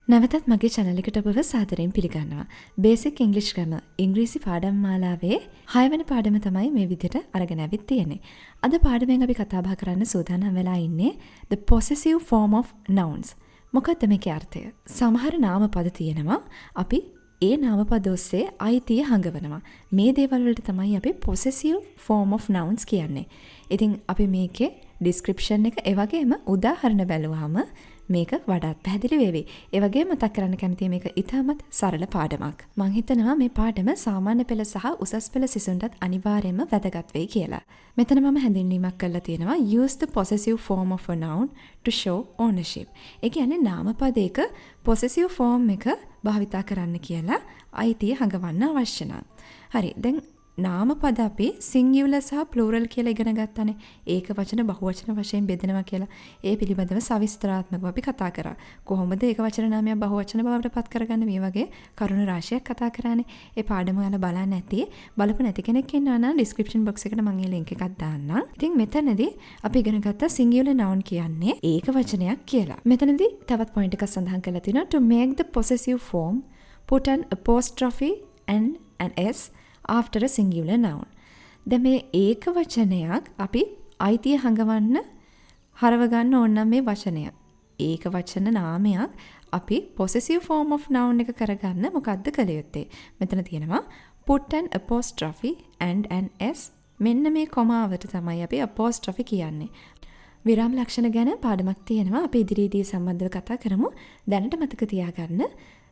නැවතත් මගේ channel එකට ඔබව සාදරයෙන් පිළිගන්නවා. Basic English Grammar ඉංග්‍රීසි පාඩම් මාලාවේ 6 වෙනි පාඩම තමයි මේ විදිහට අරගෙන ආවිත් තියෙන්නේ. අද පාඩමෙන් අපි කතා බහ කරන්න සූදානම් වෙලා ඉන්නේ the possessive form of nouns. මොකක්ද මේකේ අර්ථය? සමහර නාම පද තියෙනවා. අපි ඒ නාම පද ඔස්සේ අයිතිය හංගවනවා. මේ දේවල් වලට තමයි අපි possessive form of nouns කියන්නේ. ඉතින් අපි මේකේ description එක ඒ වගේම උදාහරණ බැලුවාම මේක වඩාත් පැහැදිලි වේවි. ඒ වගේම මතක් කරන්න කැමතියි මේක ඉතාමත් සරල පාඩමක්. මම හිතනවා මේ පාඩම සාමාන්‍ය පෙළ සහ උසස් පෙළ සිසුන්ටත් අනිවාර්යයෙන්ම වැදගත් වෙයි කියලා. මෙතන මම හැඳින්වීමක් කරලා තියෙනවා use the possessive form of a noun to show ownership. ඒ කියන්නේ නාම පදයක possessive form එක භාවිතා කරන්න කියලා අයිතිය හඟවන්න අවශ්‍ය නම්. හරි. දැන් නාම පද අපි singular සහ plural කියලා ඉගෙන ගත්තානේ. ඒක වචන බහුවචන වශයෙන් බෙදෙනවා කියලා. ඒ පිළිබඳව සවිස්තරාත්මකව අපි කතා කරා. කොහොමද ඒක වචන නාමයක් බහුවචන බවට පත් කරගන්නේ මේ වගේ කරුණු රාශියක් කතා කරානේ. ඒ පාඩම ඔයාලා බලන්න නැති බලපු නැති කෙනෙක් ඉන්නවා නම් description box එකට මම ඒ link එකක් දාන්නම්. ඉතින් මෙතනදී අපි ඉගෙන ගත්ත singular noun කියන්නේ ඒක වචනයක් කියලා. මෙතනදී තවත් point එකක් සඳහන් කරලා තිනවා to make the possessive form put an apostrophe and an s after a singular noun. දැන් මේ ඒක වචනයක් අපි අයිතිය හංගවන්න හරව ගන්න ඕන නම් මේ වචනය. ඒක වචන නාමයක් අපි possessive form of noun එක කරගන්න මොකද්ද කළ යුත්තේ? මෙතන තියෙනවා put an apostrophe and an s. මෙන්න මේ කොමාවට තමයි අපි apostrophe කියන්නේ. විරාම ලක්ෂණ ගැන පාඩමක් තියෙනවා. අපි ඉදිරියේදී සම්බන්ධව කතා කරමු. දැනට මතක තියාගන්න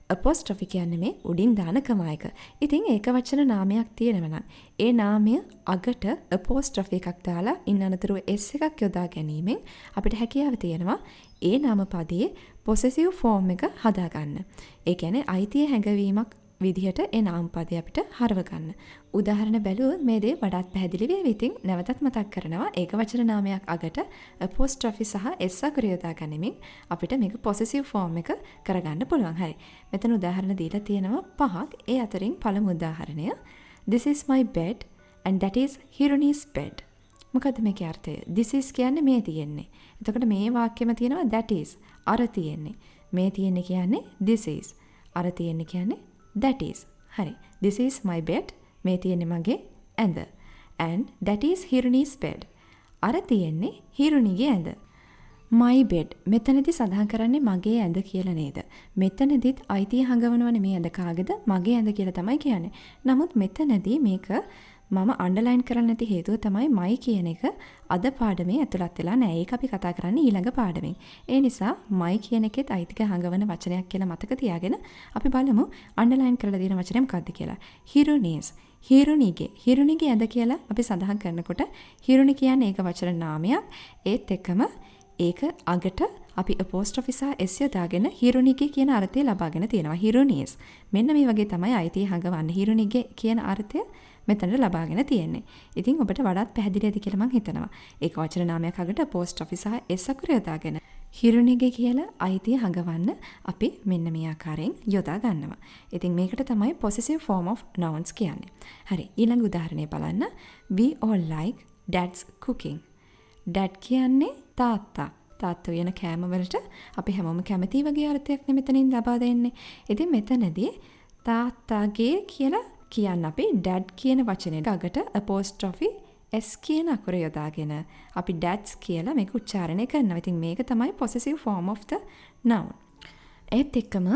apostrophe කියන්නේ මේ උඩින් දාන කමායක. ඉතින් ඒක වචන නාමයක් තියෙනවා නම් ඒ නාමය අගට apostrophe එකක් දාලා ඉන්න අනතුරුව s එකක් යොදා ගැනීමෙන් අපිට හැකියාව තියෙනවා ඒ නාම පදයේ possessive form එක හදා ගන්න. ඒ කියන්නේ අයිතිය හැඟවීමක් විදිහට ඒ නාම පදේ අපිට හරව ගන්න. උදාහරණ බැලුවොත් මේ දේ වඩාත් පැහැදිලි වෙයි. ඉතින් නැවතත් මතක් කරනවා ඒක වචන නාමයක් අගට apostrophe සහ s අකුර යොදා ගැනීමෙන් අපිට මේක possessive form එක කරගන්න පුළුවන්. හරි. මෙතන උදාහරණ දීලා තියෙනවා 5ක්. ඒ අතරින් පළමු උදාහරණය This is my bed and that is Hiruni's bed. මොකද්ද මේකේ අර්ථය? This is කියන්නේ මේ තියෙන්නේ. එතකොට මේ වාක්‍යෙම තියෙනවා that is අර තියෙන්නේ. මේ තියෙන්නේ කියන්නේ this is. අර තියෙන්නේ කියන්නේ that is. හරි. This is my bed. මේ තියෙන්නේ මගේ ඇඳ. And that is Hiruni's bed. අර තියෙන්නේ හිරුනිගේ ඇඳ. my bed. මෙතනදී සඳහන් කරන්නේ මගේ ඇඳ කියලා නේද? මෙතනදිත් අයිතිය හංගවනවනේ මේ ඇඳ කාගේද? මගේ ඇඳ කියලා තමයි කියන්නේ. නමුත් මෙතනදී මේක මම අන්ඩර්ලයින් කරන්න නැති හේතුව තමයි my කියන එක අද පාඩමේ ඇතුළත් වෙලා නැහැ. ඒක අපි කතා කරන්නේ ඊළඟ පාඩමෙන්. ඒ නිසා my කියන එකෙත් අයිතික හංගවන වචනයක් කියලා මතක තියාගෙන අපි බලමු අන්ඩර්ලයින් කරලා තියෙන වචනය මොකක්ද කියලා. Hiruni's. හිරුනිගේ ඇඳ කියලා අපි සඳහන් කරනකොට හිරුනි කියන්නේ ඒක වචන නාමයක්. ඒත් එක්කම ඒක අගට අපි apostrophe සහ s යොදාගෙන හිරුනිගේ කියන අර්ථය ලබාගෙන තියෙනවා. Hiruni's. මෙන්න මේ වගේ තමයි අයිතිය හංගවන්න. හිරුනිගේ කියන අර්ථය මෙතනට ලබාගෙන තියෙන්නේ. ඉතින් ඔබට වඩාත් පැහැදිලිද කියලා මම හිතනවා. ඒක වචන නාමයක් අගට apostrophe සහ s අකුර යොදාගෙන හිරුනිගේ කියලා අයිතිය හංගවන්න අපි මෙන්න මේ ආකාරයෙන් යොදා ගන්නවා. ඉතින් මේකට තමයි possessive form of nouns කියන්නේ. හරි. ඊළඟ උදාහරණය බලන්න. We all like dad's cooking. dad කියන්නේ තාත්තා. තාත්තා කියන කෑම වලට අපි හැමෝම කැමති වගේ අර්ථයක් මෙතනින් ලබා දෙන්නේ. ඉතින් මෙතනදී තාත්තාගේ කියලා කියන්න අපි dad කියන වචනේ අගට apostrophe s කියන අකුර යොදාගෙන අපි dads කියලා මේක උච්චාරණය කරනවා. ඉතින් මේක තමයි possessive form of the noun. ඒත් එක්කම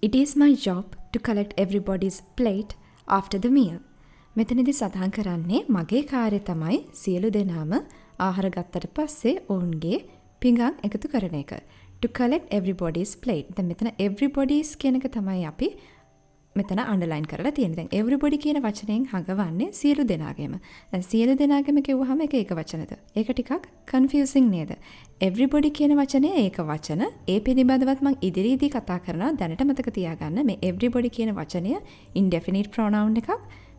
it is my job to collect everybody's plate after the meal. මෙතනදී සඳහන් කරන්නේ මගේ කාර්යය තමයි සියලු දෙනාම ආහාර ගත්තට පස්සේ ඔවුන්ගේ පිඟන් එකතු කරන එක. to collect everybody's plate. දැන් මෙතන everybody's කියන එක තමයි අපි මෙතන අන්ඩර්ලයින් කරලා තියෙන්නේ. දැන් everybody කියන වචනයෙන් හඟවන්නේ සියලු දෙනාගේම. දැන් සියලු දෙනාගේම කිව්වහම ඒක වචනද? ඒක ටිකක් confusing නේද? everybody කියන වචනේ ඒක වචන. ඒ පිළිබඳවත් මම ඉදිරියේදී කතා කරනවා. දැනට මතක තියාගන්න මේ everybody කියන වචනය indefinite pronoun එකක්.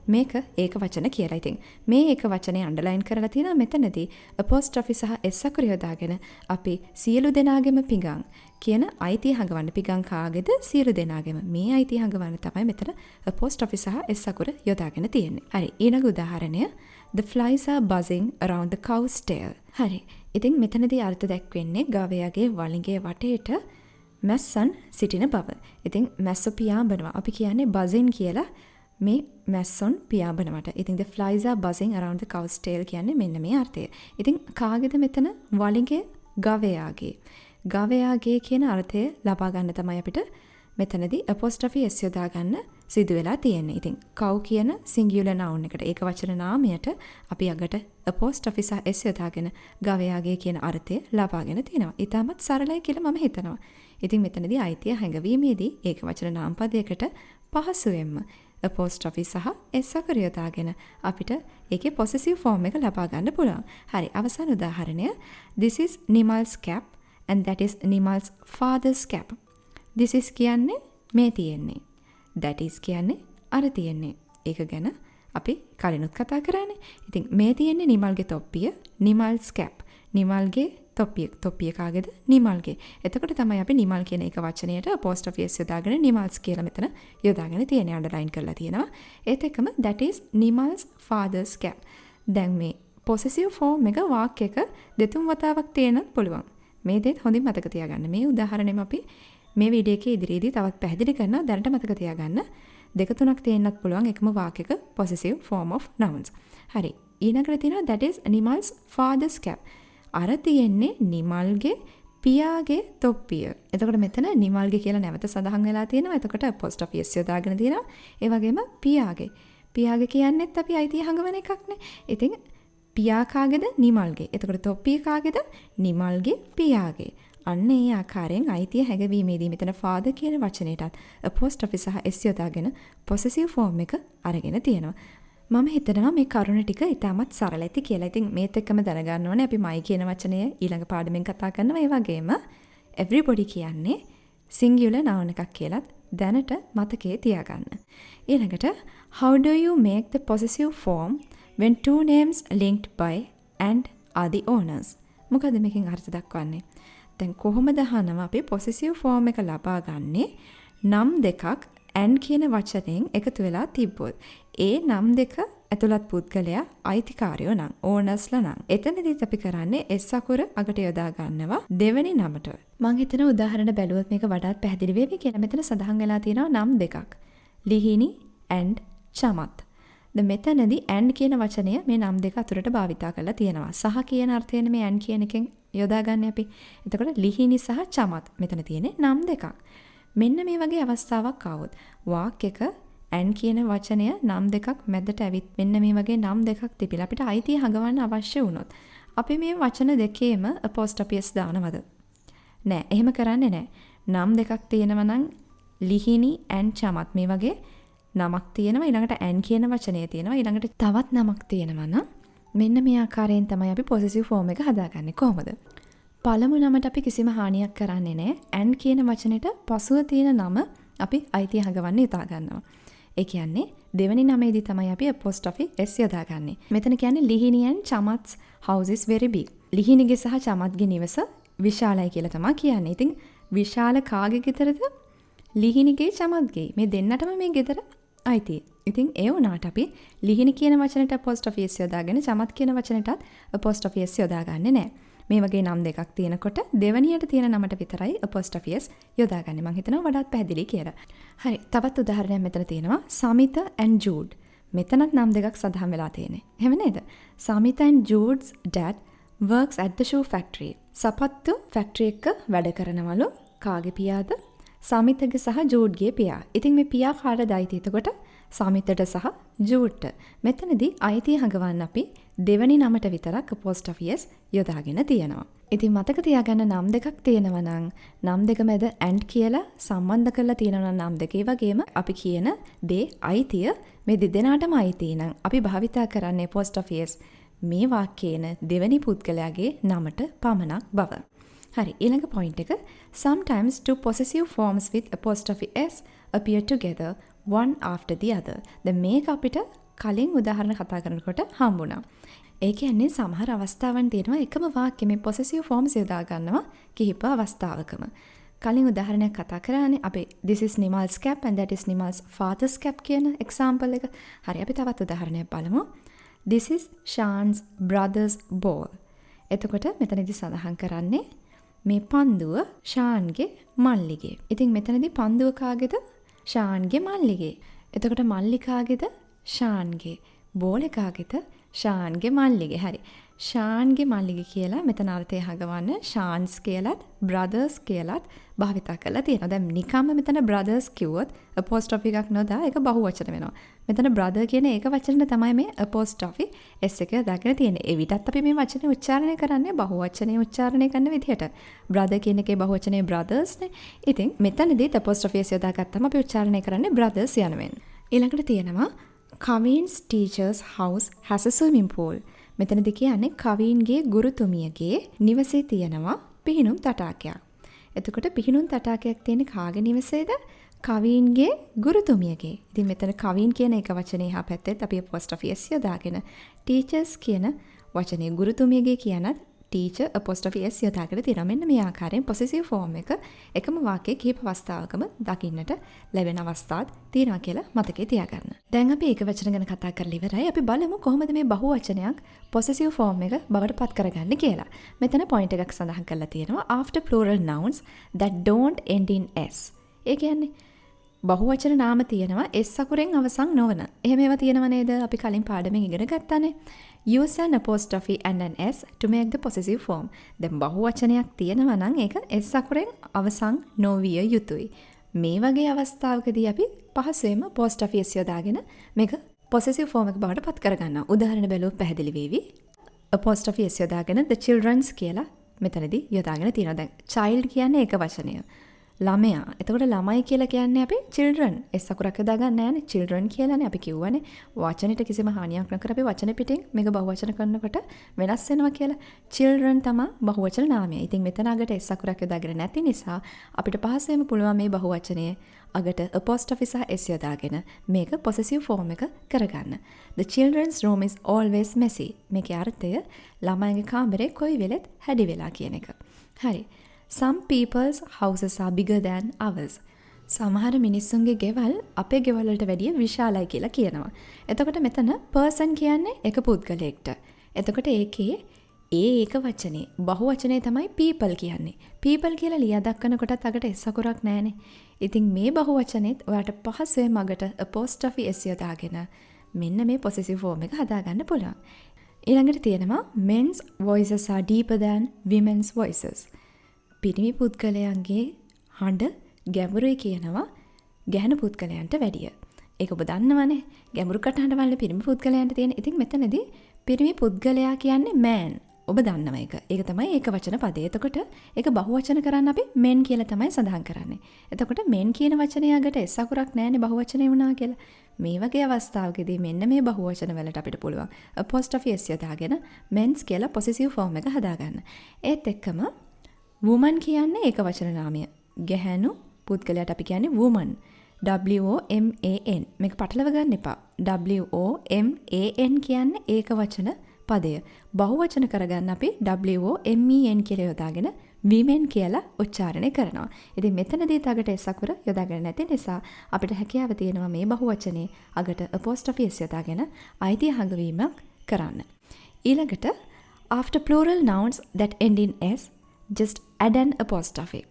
මේක ඒක වචන කියලා. ඉතින් මේ ඒක වචනේ අන්ඩර්ලයින් කරලා තියෙනවා. මෙතනදී apostrophe සහ s අකුර යොදාගෙන අපි සියලු දෙනාගේම පිඟන් කියන අයිතිය හංගවන්න. පිඟන් කාගේද? සියලු දෙනාගේම. මේ අයිතිය හංගවන්න තමයි මෙතන apostrophe සහ s අකුර යොදාගෙන තියෙන්නේ. හරි. ඊළඟ උදාහරණය The flies are buzzing around the cow's tail. හරි. ඉතින් මෙතනදී අර්ථ දැක්වෙන්නේ ගවයාගේ වලිගේ වටේට මැස්සන් සිටින බව. ඉතින් මැස්සෝ පියාඹනවා. අපි කියන්නේ buzzing කියලා මේ මැස්සොන් පියාඹනවට. ඉතින් the flies are buzzing around the cow's tail කියන්නේ මෙන්න මේ අර්ථය. ඉතින් කාගේද මෙතන වලිගේ ගවයාගේ. ගවයාගේ කියන අර්ථය ලබා ගන්න තමයි අපිට මෙතනදී apostrophe s යොදා ගන්න සිදු වෙලා තියෙන්නේ. ඉතින් cow කියන singular noun එකට ඒක වචන නාමයට අපි අගට apostrophe සහ s යොදාගෙන ගවයාගේ කියන අර්ථය ලබාගෙන තියෙනවා. ඊටමත් සරලයි කියලා මම හිතනවා. ඉතින් මෙතනදී අයිතිය හැඟවීමේදී ඒක වචන නාම පදයකට පහසුවෙන්ම apostrophe සහ s අකුර යොදාගෙන අපිට ඒකේ possessive form එක ලබා ගන්න පුළුවන්. හරි, අවසාන උදාහරණය. This is Nimal's cap and that is Nimal's father's cap. This is කියන්නේ මේ තියෙන්නේ. That is කියන්නේ අර තියෙන්නේ. ඒක ගැන අපි කලිනුත් කතා කරානේ. ඉතින් මේ තියෙන්නේ නිමල්ගේ තොප්පිය, Nimal's cap. නිමල්ගේ තොප්පිය කාගේද? නිමල්ගේ. එතකොට තමයි අපි නිමල් කියන එක වචනයට apostrophe s යොදාගෙන Nimal's කියලා මෙතන යොදාගෙන තියෙන්නේ, අන්ඩර්ලයින් කරලා තියෙනවා. ඒත් එක්කම that is Nimal's father's cap. දැන් මේ possessive form එක වාක්‍යයක දෙතුන් වතාවක් තියෙන්නත් පුළුවන්. මේ දෙත් හොඳින් මතක තියාගන්න. මේ උදාහරණෙම අපි මේ වීඩියෝ එකේ ඉදිරියේදී තවත් පැහැදිලි කරනවා. දැනට මතක තියාගන්න. දෙක තුනක් තියෙන්නත් පුළුවන් එකම වාක්‍යයක possessive form of nouns. හරි. ඊළඟට තියෙනවා that is Nimal's father's cap. අර තියෙන්නේ නිමල්ගේ පියාගේ තොප්පිය. එතකොට මෙතන නිමල්ගේ කියලා නැවත සඳහන් වෙලා තියෙනවා. එතකොට apostrophe s යොදාගෙන තියෙනවා. ඒ වගේම පියාගේ. පියාගේ කියන්නේත් අපි අයිතිය හංගවන එකක්නේ. ඉතින් පියා කාගේද? නිමල්ගේ. එතකොට තොප්පිය කාගේද? නිමල්ගේ පියාගේ. අන්න ඒ ආකාරයෙන් අයිතිය හැඟවීමේදී මෙතන father කියන වචනයටත් apostrophe සහ s යොදාගෙන possessive form එක අරගෙන තියෙනවා. මම හිතනවා මේ කරුණ ටික ඉතාමත් සරල ඇති කියලා. ඉතින් මේත් එක්කම දැනගන්න ඕනේ අපි my කියන වචනය ඊළඟ පාඩමෙන් කතා කරනවා. ඒ වගේම everybody කියන්නේ singular noun එකක් කියලාත් දැනට මතකයේ තියාගන්න. ඊළඟට how do you make the possessive form when two names linked by and are the owners? මොකද මේකෙන් අර්ථ දක්වන්නේ? දැන් කොහොමද අහනවා අපි possessive form එක ලබා ගන්නේ නම් දෙකක් and කියන වචනයෙන් එකතු වෙලා තිබ්බොත්. ඒ නම් දෙක ඇතුළත් පුද්ගලයා අයිතිකාරයෝ නම් ඕනර්ස්ලා නම්. එතනදිත් අපි කරන්නේ s අකුර අගට යොදා ගන්නවා දෙවෙනි නමට. මම හිතන උදාහරණ බැලුවොත් මේක වඩාත් පැහැදිලි වෙවි කියලා. මෙතන සඳහන් වෙලා තියෙනවා නම් දෙකක්. ලිහිණි and චමත්. දැන් මෙතනදී and කියන වචනය මේ නම් දෙක අතරට භාවිතා කරලා තියෙනවා. සහ කියන අර්ථයෙන් මේ and කියන එකෙන් යොදාගන්නේ අපි. එතකොට ලිහිණි සහ චමත් මෙතන තියෙන්නේ නම් දෙකක්. මෙන්න මේ වගේ අවස්ථාවක් ආවොත් වාක්‍යයක and කියන වචනය නම් දෙකක් මැදට ඇවිත් මෙන්න මේ වගේ නම් දෙකක් තිබිලා අපිට අයිතිය හඟවන්න අවශ්‍ය වුණොත් අපි මේ වචන දෙකේම apostrophe s දානවද? නෑ, එහෙම කරන්නේ නෑ. නම් දෙකක් තියෙනවා නම් ලිහිණි and චමත් මේ වගේ නමක් තියෙනවා, ඊළඟට and කියන වචනය තියෙනවා, ඊළඟට තවත් නමක් තියෙනවා නම් මෙන්න මේ ආකාරයෙන් තමයි අපි possessive form එක හදාගන්නේ. කොහොමද? පළමු නමට අපි කිසිම හානියක් කරන්නේ නැහැ. and කියන වචනෙට පසුව තියෙන නම අපි අයිතිය හඟවන්න යොදා ගන්නවා. ඒ කියන්නේ දෙවෙනි නමේදී තමයි අපි apostrophe s යොදාගන්නේ. මෙතන කියන්නේ ලිහිණි and chamat's house is very big. ලිහිණිගේ සහ චමත්ගේ නිවස විශාලයි කියලා තමයි කියන්නේ. ඉතින් විශාල කාගේ ගෙදරද? ලිහිණිගේ චමත්ගේ. මේ දෙන්නටම මේ ගෙදර අයිතියි. ඉතින් ඒ වුණාට අපි ලිහිණි කියන වචනෙට apostrophe s යොදාගෙන චමත් කියන වචනෙටත් apostrophe s යොදාගන්නේ නැහැ. මේ වගේ නම් දෙකක් තියෙනකොට දෙවනියට තියෙන නමට විතරයි apostrophe s යොදාගන්නේ. මම හිතනවා වඩාත් පැහැදිලි කියලා. හරි, තවත් උදාහරණයක් මෙතන තියෙනවා. Samita and Jude. මෙතනත් නම් දෙකක් සඳහන් වෙලා තියෙන්නේ. එහෙම නේද? Samita and Jude's dad works at the shoe factory. සපත්තු ෆැක්ටරි එක වැඩ කරනවලු. කාගේ පියාද? සමිතගේ සහ ජූඩ්ගේ පියා. ඉතින් මේ පියා කාටද අයිති? එතකොට සමිතට සහ ජූඩ්ට. මෙතනදී අයිතිය හඟවන්න අපි දෙවැනි නමට විතරක් apostrophe s යොදාගෙන තියෙනවා. ඉතින් මතක තියාගන්න නම් දෙකක් තියෙනවා නම් නම් දෙක මැද and කියලා සම්බන්ධ කරලා තියෙනවා නම් නම් දෙකේ වගේම අපි කියන දේ අයිතිය මේ දෙදෙනාටම අයිති නම් අපි භාවිතා කරන්නේ apostrophe s මේ වාක්‍යේන දෙවැනි පුද්ගලයාගේ නමට පමණක් බව. හරි, ඊළඟ point එක. Sometimes two possessive forms with apostrophe s appear together one after the other. දැන් මේක අපිට කලින් උදාහරණ කතා කරනකොට හම්බුණා. ඒ කියන්නේ සමහර අවස්ථාවන් තියෙනවා එකම වාක්‍යෙ මේ possessive forms යොදා ගන්නවා කිහිප අවස්ථාවකම. කලින් උදාහරණයක් කතා කරානේ අපි this is Nimal's cap and that is Nimal's father's cap කියන example එක. හරි, අපි තවත් උදාහරණයක් බලමු. This is Shan's brother's ball. එතකොට මෙතනදී සඳහන් කරන්නේ මේ පන්දුව ෂාන්ගේ මල්ලිගේ. ඉතින් මෙතනදී පන්දුව කාගේද? ෂාන්ගේ මල්ලිගේ. එතකොට මල්ලි කාගේද? ෂාන්ගේ. බෝලේ කාගේද? ෂාන්ගේ මල්ලිගේ. හරි. ෂාන්ගේ මල්ලිගේ කියලා මෙතන අර්ථය හගවන්න ෂාන්ස් කියලත් බ්‍රදර්ස් කියලත් භාවිතා කරලා තියෙනවා. දැන් නිකම්ම මෙතන බ්‍රදර්ස් කිව්වොත් අපෝස්ට්‍රොෆි එකක් නොදා ඒක බහුවචන වෙනවා. මෙතන බ්‍රදර් කියන ඒක වචනේ තමයි මේ අපෝස්ට්‍රොෆි s එක දාගෙන තියෙන්නේ. ඒ විදිහට අපි මේ වචනේ උච්චාරණය කරන්නේ බහුවචනේ උච්චාරණය කරන විදිහට. බ්‍රදර් කියන එකේ බහුවචනේ බ්‍රදර්ස් නේ. ඉතින් මෙතනදී අපෝස්ට්‍රොෆි s යොදාගත්තම අපි උච්චාරණය කරන්නේ බ්‍රදර්ස් යනුවෙන්. ඊළඟට තියෙනවා Kavin's teacher's house has a swimming pool. මෙතනදී කියන්නේ කවීන්ගේ ගුරුතුමියගේ නිවසේ තියෙනවා පිහිනුම් තටාකයක්. එතකොට පිහිනුම් තටාකයක් තියෙන්නේ කාගේ නිවසේද? කවීන්ගේ ගුරුතුමියගේ. ඉතින් මෙතන කවීන් කියන එක වචනේ එහා පැත්තෙත් අපි apostrophe s යොදාගෙන teachers කියන වචනේ ගුරුතුමියගේ කියනත් teacher apostrophe s යොදාගෙන තියෙනවා. මෙන්න මේ ආකාරයෙන් possessive form එක එකම වාක්‍යයේ කිහිප අවස්ථාවකම දකින්නට ලැබෙන අවස්ථාත් තියෙනවා කියලා මතකේ තියාගන්න. දැන් අපි ඒක වචන ගැන කතා කරලා ඉවරයි. අපි බලමු කොහොමද මේ බහුවචනයක් possessive form එක බවට පත් කරගන්නේ කියලා. මෙතන point එකක් සඳහන් කරලා තියෙනවා after plural nouns that don't end in s. ඒ කියන්නේ බහුවචන නාම තියෙනවා s අකුරෙන් අවසන් නොවන. එහෙම ඒවා තියෙනව නේද? අපි කලින් පාඩමෙන් ඉගෙන ගත්තානේ. Use an apostrophe and an s to make the possessive form. දැන් බහුවචනයක් තියෙනවා නම් ඒක s අකුරෙන් අවසන් නොවිය යුතුයි. මේ වගේ අවස්ථාවකදී අපි පහසුවෙන්ම apostrophe s යොදාගෙන මේක possessive form එක බවට පත් කරගන්නවා. උදාහරණ බැලුවොත් පැහැදිලි වේවි. apostrophe s යොදාගෙන the children's කියලා මෙතනදී යොදාගෙන තියෙනවා. දැන් child කියන්නේ ඒක වචනය. ළමයා. එතකොට ළමයි කියලා කියන්නේ අපි children. s අකුරක් යොදා ගන්න නෑනේ. children කියලානේ අපි කිව්වනේ. වචනෙට කිසිම හානියක් නොකර අපි වචන පිටින් මේක බහුවචන කරනකොට වෙනස් වෙනවා කියලා. children තමයි බහුවචන නාමය. ඉතින් මෙතන අගට s අකුරක් යොදාගෙන නැති නිසා අපිට පහසුවෙන්ම පුළුවන් මේ බහුවචනයේ අගට apostrophe සහ s යොදාගෙන මේක possessive form එක කරගන්න. The children's room is always messy. මේකේ අර්ථය ළමයිගේ කාමරේ කොයි වෙලෙත් හැඩි වෙලා කියන එක. හරි. Some people's houses are bigger than ours. සමහර මිනිස්සුන්ගේ ගෙවල් අපේ ගෙවල් වලට වැඩිය විශාලයි කියලා කියනවා. එතකොට මෙතන person කියන්නේ එක පුද්ගලයෙක්ට. එතකොට ඒකේ ඒක වචනේ බහුවචනේ තමයි people කියන්නේ. people කියලා ලියා දක්වනකොටත් අගට s අකුරක් නැහැනේ. ඉතින් මේ බහුවචනේත් ඔයාලට පහසුවෙන් අගට apostrophe s යොදාගෙන මෙන්න මේ possessive form එක හදාගන්න පුළුවන්. ඊළඟට තියෙනවා men's voices are deeper than women's voices. පිරිමි පුද්ගලයන්ගේ හඬ ගැඹුරුයි කියනවා ගැහැණු පුද්ගලයන්ට වැඩිය. ඒක ඔබ දන්නවනේ. ගැඹුරු කටහඬ වල පිරිමි පුද්ගලයන්ට තියෙන. ඉතින් මෙතනදී පිරිමි පුද්ගලයා කියන්නේ man. ඔබ දන්නවා ඒක. ඒක තමයි ඒක වචන පදේ. එතකොට ඒක බහුවචන කරන්න අපි men කියලා තමයි සඳහන් කරන්නේ. එතකොට men කියන වචනය අගට s අකුරක් නැහැනේ බහුවචනේ වුණා කියලා. මේ වගේ අවස්ථාවකදී මෙන්න මේ බහුවචන වලට අපිට පුළුවන් apostrophe s යොදාගෙන men's කියලා possessive form එක හදාගන්න. ඒත් එක්කම woman කියන්නේ ඒක වචන නාමය. ගැහැණු පුද්ගලයාට අපි කියන්නේ woman. WOMAN. මේක පටලව ගන්න එපා. WOMAN කියන්නේ ඒක වචන පදය. බහුවචන කරගන්න අපි WOMEN කියලා යොදාගෙන women කියලා උච්චාරණය කරනවා. ඉතින් මෙතනදී තගට s අකුර යොදාගෙන නැති නිසා අපිට හැකියාව තියෙනවා මේ බහුවචනේ අගට apostrophe s යොදාගෙන අයිතිය හඟවීමක් කරන්න. ඊළඟට after plural nouns that end in s just add an apostrophe.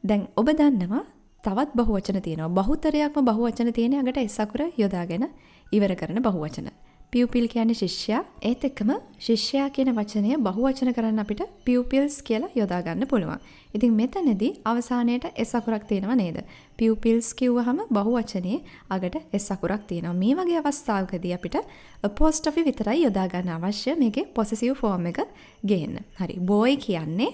දැන් ඔබ දන්නවා තවත් බහුවචන තියෙනවා. බහුතරයක්ම බහුවචන තියෙන අගට s අකුර යොදාගෙන ඉවර කරන බහුවචන. pupil කියන්නේ ශිෂ්‍යයා. ඒත් එක්කම ශිෂ්‍යයා කියන වචනය බහුවචන කරන්න අපිට pupils කියලා යොදා ගන්න පුළුවන්. ඉතින් මෙතනදී අවසානයේට s අකුරක් තියෙනව නේද? pupils කිව්වහම බහුවචනේ අගට s අකුරක් තියෙනවා. මේ වගේ අවස්ථාවකදී අපිට apostrophe විතරයි යොදා ගන්න අවශ්‍ය මේකේ possessive form එක ගේන්න. හරි. boy කියන්නේ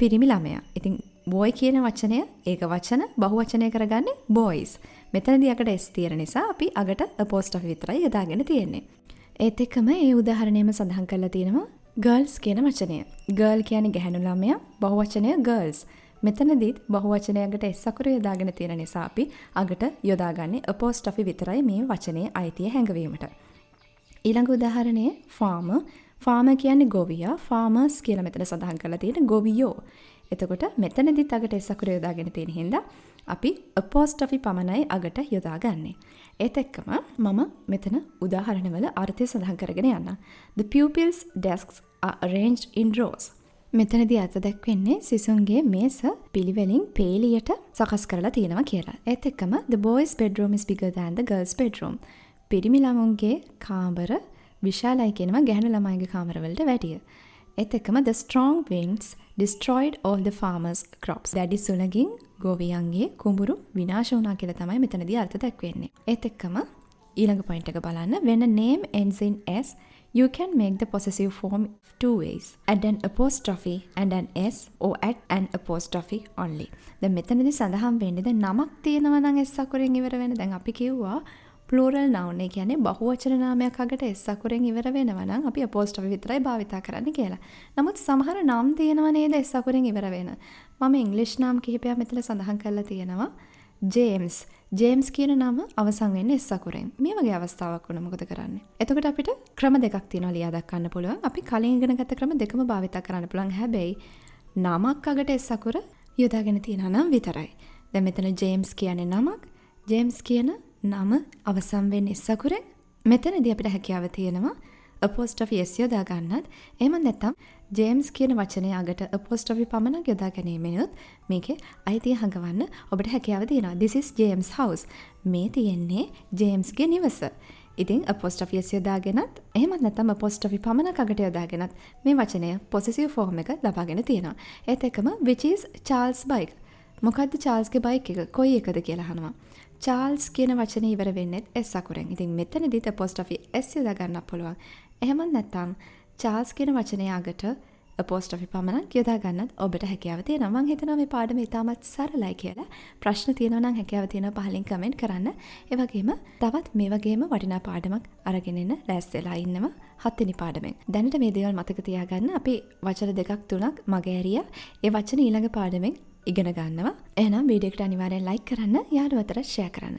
පිරිමි ළමයා. ඉතින් boy කියන වචනය ඒක වචන බහුවචනය කරගන්නේ boys. මෙතනදී අකට s තියෙන නිසා අපි අගට apostrophe විතරයි යොදාගෙන තියෙන්නේ. ඒත් එක්කම ඒ උදාහරණයම සඳහන් කරලා තියෙනවා girls කියන වචනය. girl කියන්නේ ගැහැණු ළමයා, බහුවචනය girls. මෙතනදීත් බහුවචනයකට s අකුර යොදාගෙන තියෙන නිසා අපි අගට යොදාගන්නේ apostrophe විතරයි මේ වචනේ අයිතිය හැඟවීමට. ඊළඟ උදාහරණය farmer. farmer කියන්නේ ගොවියා. farmers කියලා මෙතන සඳහන් කරලා තියෙන ගොවියෝ. එතකොට මෙතනදිත් අගට s අකුර යොදාගෙන තියෙන හින්දා අපි apostrophe පමණයි අගට යොදාගන්නේ. ඒත් එක්කම මම මෙතන උදාහරණවල අර්ථය සඳහන් කරගෙන යන්න. The pupils' desks are arranged in rows. මෙතනදී අර්ථ දැක්වෙන්නේ සිසුන්ගේ මේස පිළිවෙලින් පේලියට සකස් කරලා තියෙනවා කියලා. ඒත් එක්කම the boys bedroom is bigger than the girls bedroom. පිරිමි ළමුන්ගේ කාමර විශාලයි කියනවා ගැහැණු ළමයිගේ කාමරවලට වැඩිය. ඒත් එක්කම the strong winds destroyed all the farmers' crops. දැඩි සුළඟින් ගොවියන්ගේ කුඹුරු විනාශ වුණා කියලා තමයි මෙතනදී අර්ථ දැක්වෙන්නේ. ඒත් එක්කම ඊළඟ පොයින්ට් එක බලන්න. when a name ends in s, you can make the possessive form two ways. Add an apostrophe and an s or add an apostrophe only. දැන් මෙතනදී සඳහන් වෙන්නේ දැන් නමක් තියෙනවා නම් s අකුරෙන් ඉවර වෙන. දැන් අපි කිව්වා plural noun ඒ කියන්නේ බහුවචන නාමයක් අගට s අකුරෙන් ඉවර වෙනවා නම් අපි apostrophe විතරයි භාවිතා කරන්න කියලා. නමුත් සමහර නම් තියෙනවා නේද s අකුරෙන් ඉවර වෙන. මම ඉංග්‍රීසි නම් කිහිපයක් මෙතන සඳහන් කරලා තියෙනවා. ජේම්ස් කියන නම අවසන් වෙන්නේ s අකුරෙන්. මේ වගේ අවස්ථාවක් වුණා මොකද කරන්නේ? එතකොට අපිට ක්‍රම දෙකක් තියෙනවා ලියා දක්වන්න පුළුවන්. අපි කලින් ඉගෙන ගත්ත ක්‍රම දෙකම භාවිත කරන්න පුළුවන්. හැබැයි නමක් අගට s අකුර යොදාගෙන තියෙනවා නම් විතරයි. දැන් මෙතන ජේම්ස් කියන්නේ නමක්. ජේම්ස් කියන නම අවසන් වෙන්නේ s අකුරෙන්. මෙතනදී අපිට හැකියාව තියෙනවා apostrophe s යොදා ගන්නත්. එහෙම නැත්නම් ජේම්ස් කියන වචනේ අගට apostrophe පමණක් යොදා ගැනීමෙනුත් මේකේ අයිතිය හඟවන්න ඔබට හැකියාව තියෙනවා. This is James' house. මේ තියෙන්නේ ජේම්ස්ගේ නිවස. ඉතින් apostrophe s යොදාගෙනත් එහෙමත් නැත්නම් apostrophe පමණක් අගට යොදාගෙනත් මේ වචනය possessive form එක ලබාගෙන තියෙනවා. ඒත් එක්කම which is Charles' bike. මොකද්ද චාල්ස්ගේ බයික් එක? කොයි එකද කියලා අහනවා. චාල්ස් කියන වචනේ ඉවර වෙන්නේ s අකුරෙන්. ඉතින් මෙතනදිත් apostrophe s යොදා ගන්න පුළුවන්. එහෙමත් නැත්නම් චාල්ස් කියන වචනේ අගට apostrophe පමණක් යොදා ගන්නත් ඔබට හැකියාව තියෙනවා. මම හිතනවා මේ පාඩම ඉතාමත් සරලයි කියලා. ප්‍රශ්න තියෙනවා නම් හැකියාව තියෙනවා පහලින් කමෙන්ට් කරන්න. ඒ වගේම තවත් මේ වගේම වටිනා පාඩමක් අරගෙන එන්න ලෑස්ති වෙලා ඉන්නවා 7 වෙනි පාඩමෙන්. දැනට මේ දේවල් මතක තියාගන්න. අපි වචන දෙකක් තුනක් මගහැරියා. ඒ වචන ඊළඟ පාඩමෙන් ඉගෙන ගන්නවා. එහෙනම් වීඩියෝ එකට අනිවාර්යෙන් ලයික් කරන්න, යාළුවෝ අතර ෂෙයා කරන්න.